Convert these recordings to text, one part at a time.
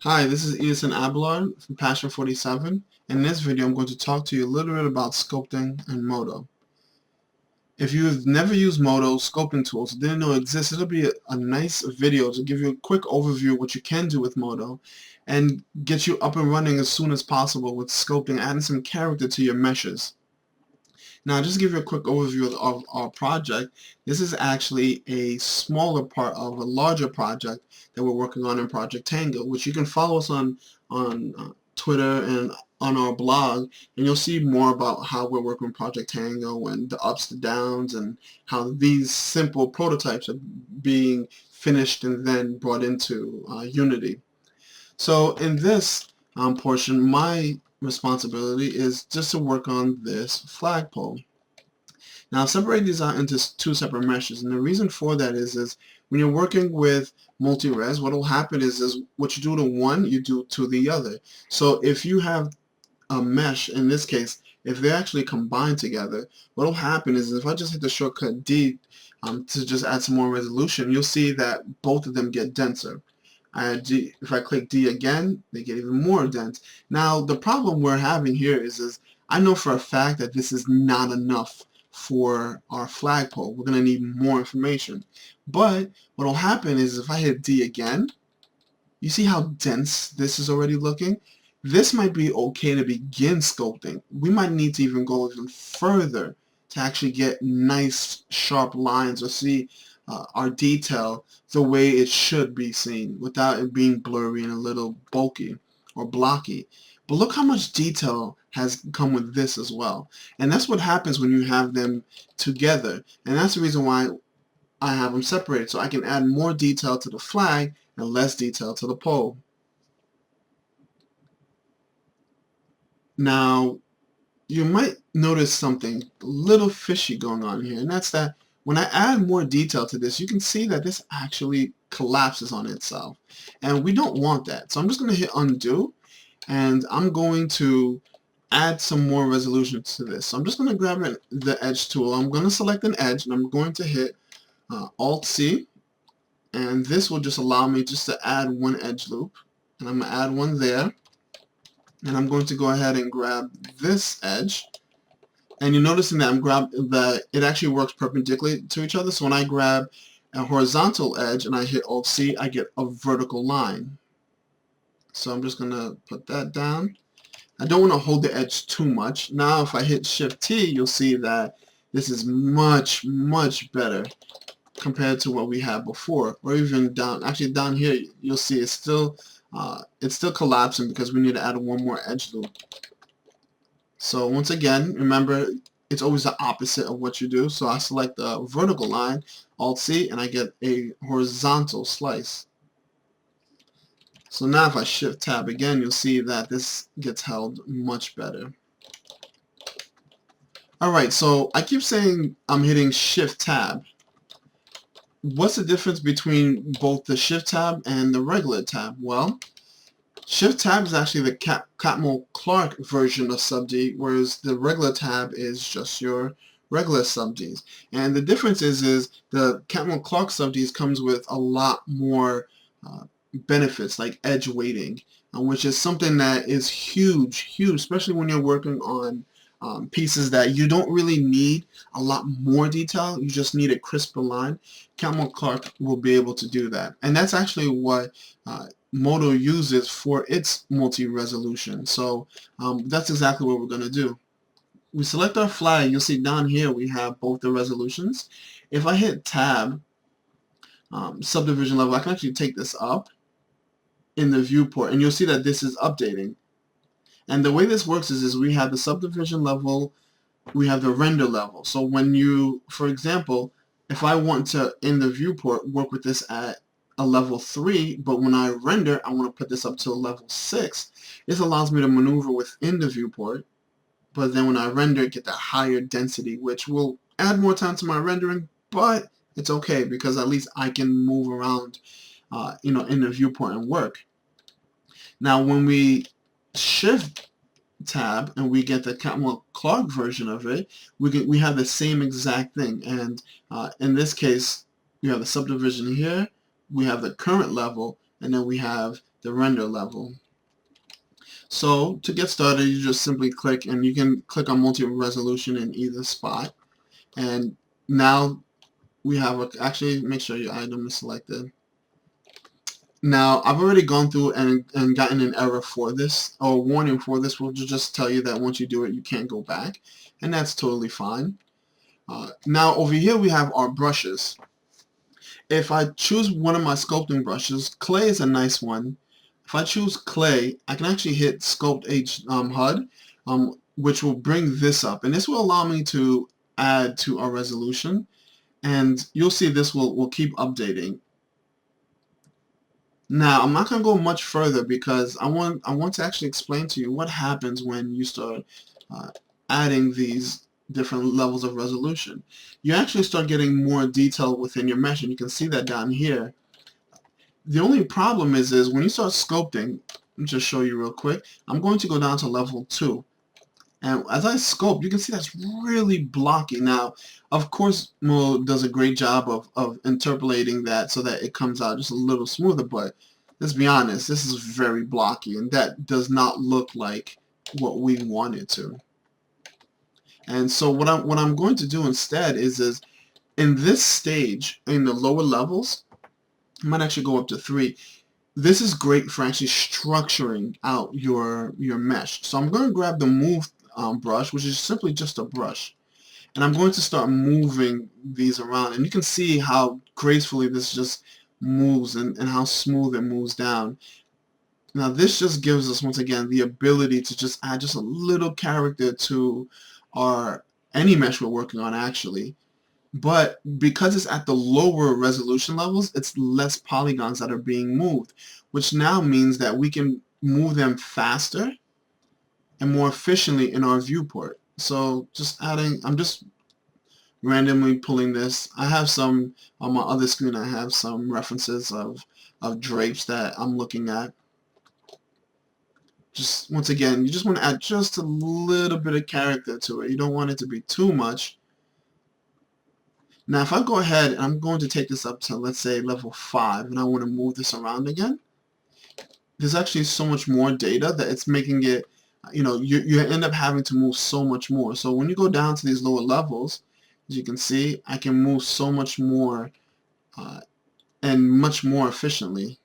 Hi, this is Edithson Abelard from Passion 47. In this video, I'm going to talk to you a little bit about sculpting and Modo. If you've never used Modo sculpting tools, didn't know it exists, it'll be a nice video to give you a quick overview of what you can do with Modo and get you up and running as soon as possible with sculpting, adding some character to your meshes. Now, just to give you a quick overview of our project, this is actually a smaller part of a larger project that we're working on in Project Tango, which you can follow us on Twitter and on our blog, and you'll see more about how we're working with Project Tango and the ups, the downs, and how these simple prototypes are being finished and then brought into Unity. So in this portion, my responsibility is just to work on this flagpole. Now separate these out into two separate meshes, and the reason for that is when you're working with multi-res, what will happen is what you do to one, you do to the other. So if you have a mesh, in this case, if they actually combine together, what will happen is if I just hit the shortcut D to just add some more resolution, you'll see that both of them get denser. If I click D again, they get even more dense. Now the problem we're having here is I know for a fact that this is not enough for our flagpole. We're going to need more information. But what will happen is if I hit D again, you see how dense this is already looking? This might be okay to begin sculpting. We might need to even go even further to actually get nice sharp lines or see our detail the way it should be seen without it being blurry and a little bulky or blocky. But look how much detail has come with this as well. And that's what happens when you have them together. And that's the reason why I have them separated, so I can add more detail to the flag and less detail to the pole. Now, you might notice something a little fishy going on here, and that's that when I add more detail to this, you can see that this actually collapses on itself. And we don't want that. So I'm just going to hit undo, and I'm going to add some more resolution to this. So I'm just going to grab the edge tool. I'm going to select an edge, and I'm going to hit Alt-C, and this will just allow me just to add one edge loop. And I'm going to add one there. And I'm going to go ahead and grab this edge. And you're noticing that it actually works perpendicularly to each other. So when I grab a horizontal edge and I hit Alt-C, I get a vertical line. So I'm just going to put that down. I don't want to hold the edge too much. Now if I hit Shift-T, you'll see that this is much, much better compared to what we had before. Or even down here, you'll see it's still collapsing because we need to add one more edge loop. So once again, remember, it's always the opposite of what you do. So I select the vertical line, Alt-C, and I get a horizontal slice. So now if I Shift-Tab again, you'll see that this gets held much better. Alright, so I keep saying I'm hitting Shift-Tab. What's the difference between both the Shift-Tab and the regular tab? Well, Shift-Tab is actually the Catmull-Clark version of sub-D, whereas the regular tab is just your regular sub-Ds. And the difference is the Catmull-Clark sub-Ds comes with a lot more benefits, like edge weighting, which is something that is huge, especially when you're working on pieces that you don't really need a lot more detail. You just need a crisper line. Catmull-Clark will be able to do that. And that's actually what Modo uses for its multi-resolution. So that's exactly what we're going to do. We select our flag. You'll see down here we have both the resolutions. If I hit Tab, subdivision level, I can actually take this up in the viewport, and you'll see that this is updating. And the way this works is we have the subdivision level, we have the render level. So when you, for example, if I want to, in the viewport, work with this at a level 3, but when I render, I want to put this up to a level 6. This allows me to maneuver within the viewport, but then when I render, get that higher density, which will add more time to my rendering, but it's okay because at least I can move around, in the viewport and work. Now, when we Shift tab and we get the Catmull-Clark version of it, we have the same exact thing. And in this case, we have the subdivision here, we have the current level, and then we have the render level. So to get started, you just simply click, and you can click on multi-resolution in either spot. And now we have actually make sure your item is selected. Now I've already gone through and gotten an error for this, or a warning for this, which will just tell you that once you do it, you can't go back, and that's totally fine. Now over here we have our brushes. If I choose one of my sculpting brushes, clay is a nice one. If I choose clay, I can actually hit Sculpt H HUD, which will bring this up, and this will allow me to add to our resolution, and you'll see this will keep updating. Now I'm not going to go much further because I want to actually explain to you what happens when you start adding these different levels of resolution. You actually start getting more detail within your mesh, and you can see that down here. The only problem is when you start sculpting, let me just show you real quick. I'm going to go down to level 2. And as I sculpt, you can see that's really blocky. Now, of course, Modo does a great job of interpolating that so that it comes out just a little smoother, but let's be honest, this is very blocky, and that does not look like what we want it to. And so what I'm going to do instead is in this stage, in the lower levels, I might actually go up to 3. This is great for actually structuring out your mesh. So I'm going to grab the move brush, which is simply just a brush, and I'm going to start moving these around, and you can see how gracefully this just moves and how smooth it moves down. Now this just gives us, once again, the ability to just add just a little character to any mesh we're working on actually. But because it's at the lower resolution levels, it's less polygons that are being moved, which now means that we can move them faster and more efficiently in our viewport. So I'm just randomly pulling this. I have some, on my other screen, I have some references of drapes that I'm looking at. Just, once again, you just want to add just a little bit of character to it. You don't want it to be too much. Now if I go ahead and I'm going to take this up to, let's say, level 5, and I want to move this around again, there's actually so much more data that it's making it, you end up having to move so much more. So when you go down to these lower levels, as you can see, I can move so much more and much more efficiently.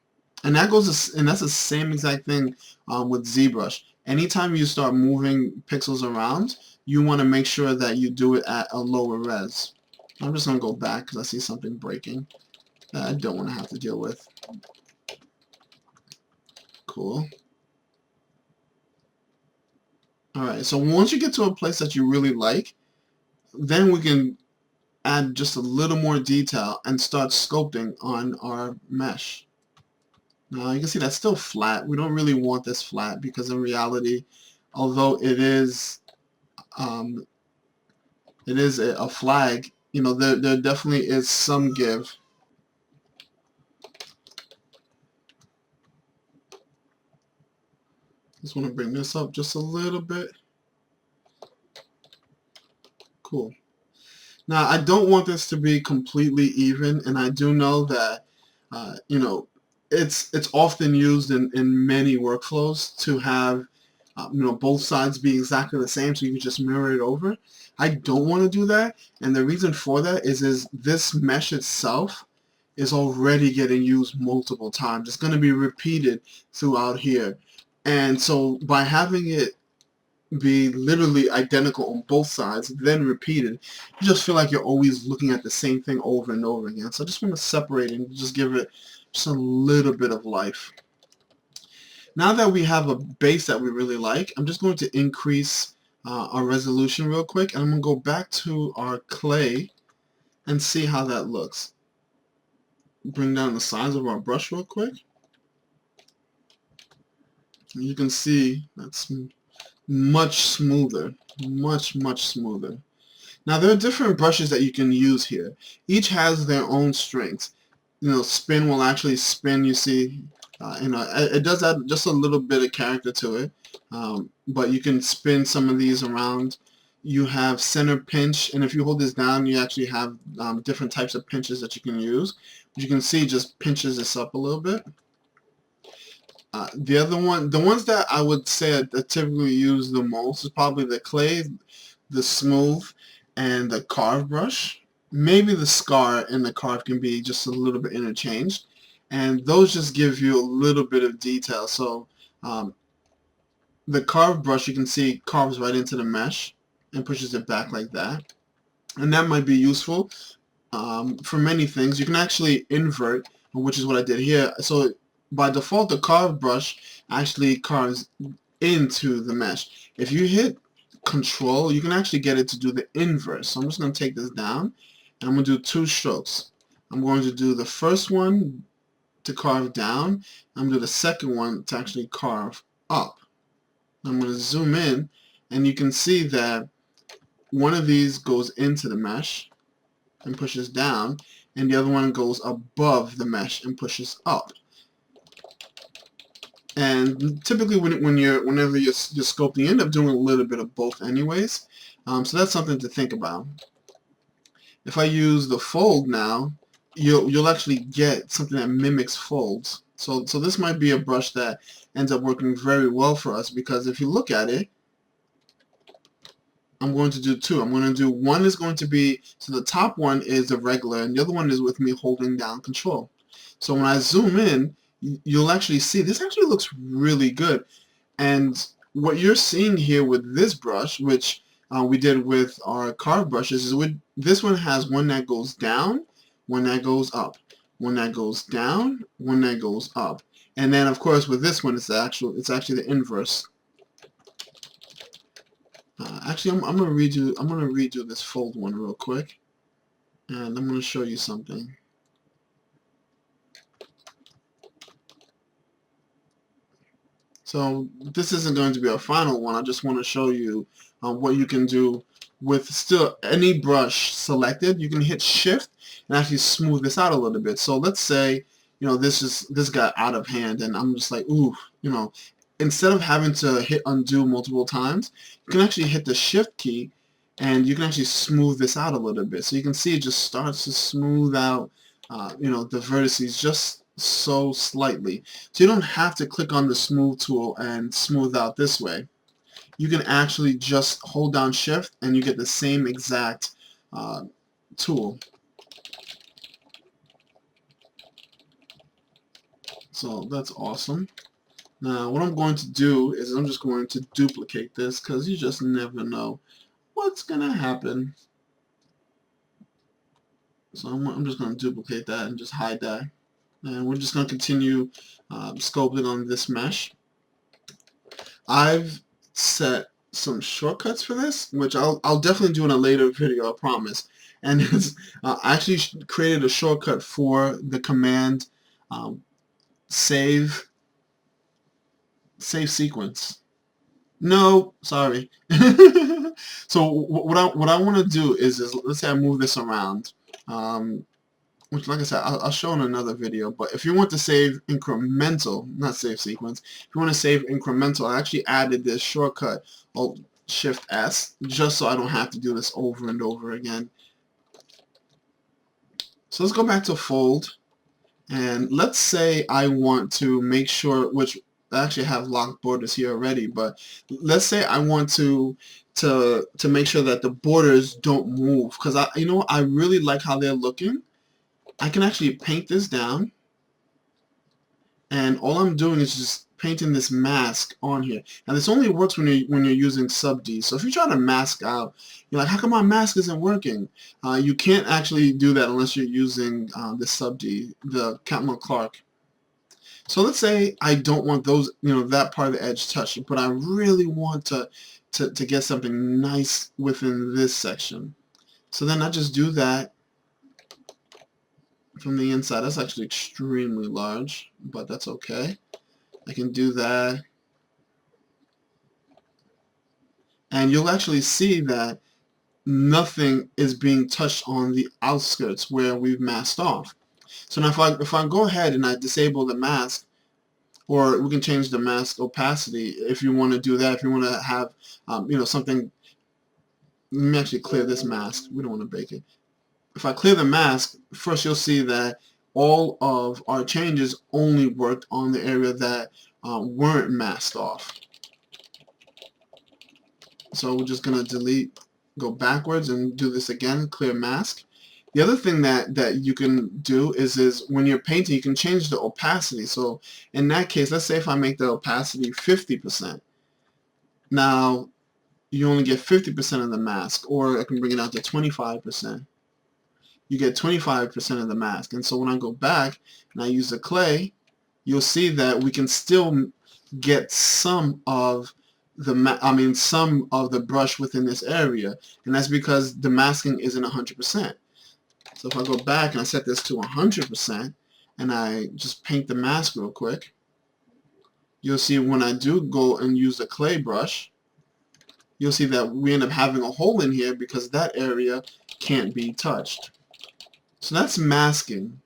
And that's the same exact thing with ZBrush. Anytime you start moving pixels around, you want to make sure that you do it at a lower res. I'm just going to go back because I see something breaking that I don't want to have to deal with. Cool. Alright, so once you get to a place that you really like, then we can add just a little more detail and start sculpting on our mesh. Now you can see that's still flat. We don't really want this flat because in reality, although it is a flag, there definitely is some give. Just want to bring this up just a little bit. Cool. Now I don't want this to be completely even, and I do know that it's often used in many workflows to have both sides be exactly the same, so you can just mirror it over. I don't want to do that, and the reason for that is this mesh itself is already getting used multiple times. It's going to be repeated throughout here, and so by having it be literally identical on both sides, then repeated, you just feel like you're always looking at the same thing over and over again. So I just want to separate and just give it just a little bit of life. Now that we have a base that we really like, I'm just going to increase our resolution real quick, and I'm going to go back to our clay and see how that looks. Bring down the size of our brush real quick. And you can see that's much smoother, much smoother. Now there are different brushes that you can use here. Each has their own strengths. Spin will actually spin, you see. It does add just a little bit of character to it, but you can spin some of these around. You have center pinch, and if you hold this down, you actually have different types of pinches that you can use. But you can see it just pinches this up a little bit. The other one, the ones that I would say I typically use the most is probably the clay, the smooth, and the carve brush. Maybe the scar and the carve can be just a little bit interchanged, and those just give you a little bit of detail. So the carve brush, you can see, carves right into the mesh and pushes it back like that, and that might be useful for many things. You can actually invert, which is what I did here. So by default, the carve brush actually carves into the mesh. If you hit Control, you can actually get it to do the inverse. So I'm just going to take this down, and I'm going to do 2 strokes. I'm going to do the first one to carve down. I'm going to do the second one to actually carve up. I'm going to zoom in, and you can see that one of these goes into the mesh and pushes down, and the other one goes above the mesh and pushes up. And typically whenever you're sculpting, you end up doing a little bit of both anyways. So that's something to think about. If I use the fold now, you'll actually get something that mimics folds. So this might be a brush that ends up working very well for us, because if you look at it, I'm going to do 2. I'm going to do one is going to be, so the top one is the regular, and the other one is with me holding down Control. So when I zoom in, you'll actually see this actually looks really good. And what you're seeing here with this brush, which we did with our carve brushes, is this one has one that goes down, one that goes up, one that goes down, one that goes up. And then of course with this one, it's actually the inverse. Actually, I'm gonna redo this fold one real quick, and I'm gonna show you something. So this isn't going to be a final one. I just want to show you what you can do with still any brush selected. You can hit Shift and actually smooth this out a little bit. So let's say, this got out of hand, and I'm just like, ooh, instead of having to hit undo multiple times, you can actually hit the Shift key, and you can actually smooth this out a little bit. So you can see it just starts to smooth out, the vertices just so slightly. So you don't have to click on the smooth tool and smooth out this way. You can actually just hold down Shift, and you get the same exact tool. So that's awesome. Now what I'm going to do is I'm just going to duplicate this, because you just never know what's gonna happen. So I'm just going to duplicate that and just hide that, and we're just going to continue sculpting on this mesh. I've set some shortcuts for this, which I'll definitely do in a later video, I promise. And I actually created a shortcut for the command save sequence. No, sorry. So what I want to do is let's say I move this around, which, like I said, I'll show in another video. But if you want to save incremental, not save sequence, if you want to save incremental, I actually added this shortcut, Alt Shift S, just so I don't have to do this over and over again. So let's go back to fold, and let's say I want to make sure, which I actually have locked borders here already, but let's say I want to make sure that the borders don't move, because I really like how they're looking. I can actually paint this down, and all I'm doing is just painting this mask on here. Now this only works when you're using sub D. So if you try to mask out, you're like, how come my mask isn't working? You can't actually do that unless you're using the sub D, the Catmull Clark. So let's say I don't want those, that part of the edge touched, but I really want to get something nice within this section. So then I just do that from the inside. That's actually extremely large, but that's okay. I can do that, and you'll actually see that nothing is being touched on the outskirts where we've masked off. So now if I go ahead and I disable the mask, or we can change the mask opacity if you want to do that, if you want to have something. Let me actually clear this mask. We don't want to bake it. If I clear the mask, first you'll see that all of our changes only worked on the area that weren't masked off. So we're just going to delete, go backwards and do this again, clear mask. The other thing that you can do is when you're painting, you can change the opacity. So in that case, let's say if I make the opacity 50%. Now you only get 50% of the mask, or I can bring it out to 25%. You get 25% of the mask. And so when I go back and I use the clay, you'll see that we can still get some of the brush within this area, and that's because the masking isn't 100%. So if I go back and I set this to 100% and I just paint the mask real quick, you'll see when I do go and use the clay brush, you'll see that we end up having a hole in here because that area can't be touched. So that's masking.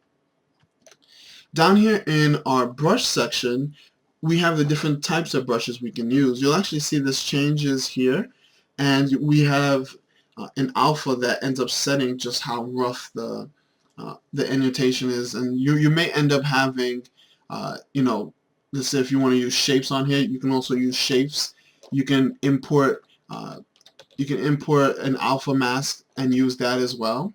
Down here in our brush section, we have the different types of brushes we can use. You'll actually see this changes here, and we have an alpha that ends up setting just how rough the indentation is, and you may end up having let's say if you want to use shapes on here, you can also use shapes. You can import an alpha mask and use that as well.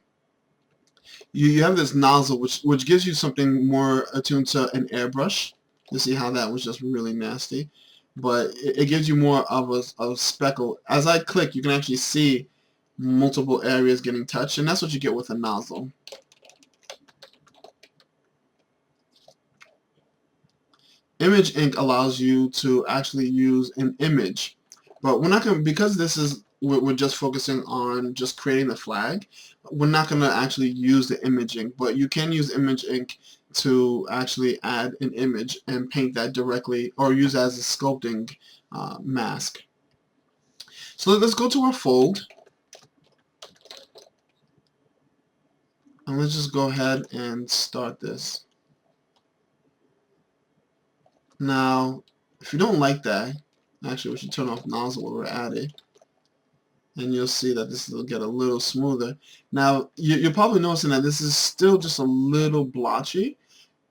You have this nozzle which gives you something more attuned to an airbrush. You see how that was just really nasty, but it gives you more of a speckle. As I click, you can actually see multiple areas getting touched, and that's what you get with a nozzle. Image ink allows you to actually use an image, but we're not going to, because this is, we're just focusing on just creating the flag, we're not going to actually use the image ink, but you can use image ink to actually add an image and paint that directly, or use it as a sculpting mask. So let's go to our fold, and let's just go ahead and start this. Now, if you don't like that, actually we should turn off nozzle while we're at it, and you'll see that this will get a little smoother. Now, you're probably noticing that this is still just a little blotchy,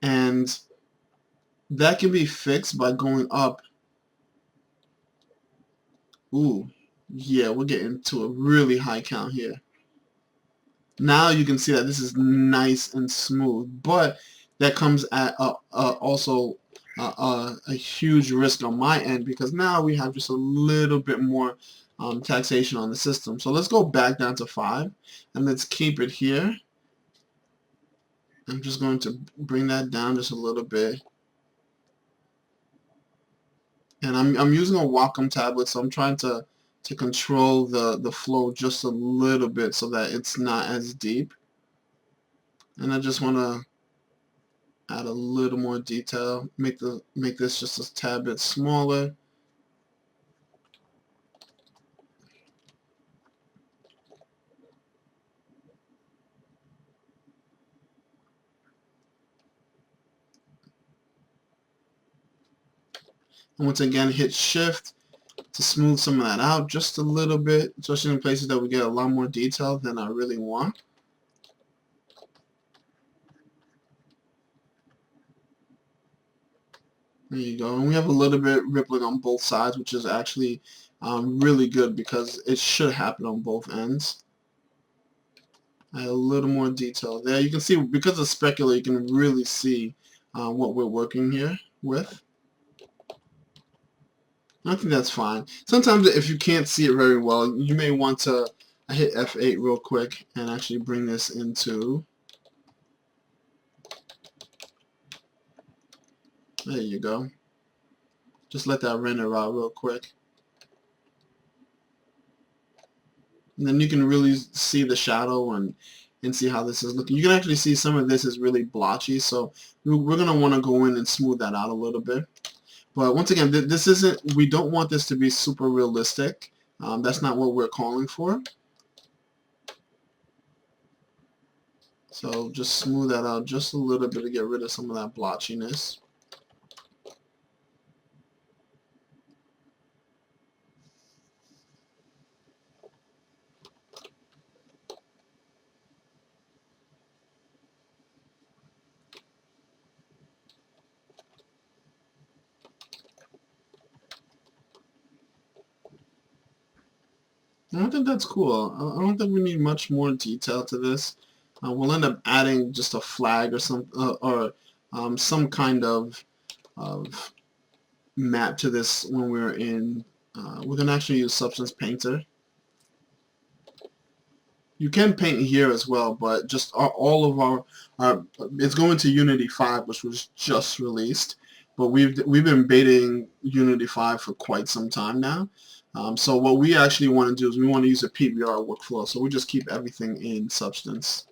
and that can be fixed by going up. Ooh, yeah, we're getting to a really high count here. Now you can see that this is nice and smooth, but that comes at also a huge risk on my end, because now we have just a little bit more taxation on the system. So let's go back down to 5, and let's keep it here. I'm just going to bring that down just a little bit, and I'm using a Wacom tablet, so I'm trying to control the flow just a little bit so that it's not as deep. And I just want to add a little more detail, make this just a tad bit smaller. And once again, hit shift to smooth some of that out just a little bit, especially in places that we get a lot more detail than I really want. There you go. And we have a little bit rippling on both sides, which is actually really good, because it should happen on both ends. Add a little more detail there. You can see, because of specular, you can really see what we're working here with. I think that's fine. Sometimes if you can't see it very well, you may want to hit F8 real quick and actually bring this into, there you go. Just let that render out real quick. And then you can really see the shadow and see how this is looking. You can actually see some of this is really blotchy, so we're going to want to go in and smooth that out a little bit. But once again, this isn't, we don't want this to be super realistic. That's not what we're calling for. So just smooth that out just a little bit to get rid of some of that blotchiness. I think that's cool. I don't think we need much more detail to this. We'll end up adding just a flag or some kind of map to this when we're in. We're gonna actually use Substance Painter. You can paint here as well, but just all of our it's going to Unity 5, which was just released. But we've been baiting Unity 5 for quite some time now. So what we actually want to do is we want to use a PBR workflow. So we just keep everything in Substance.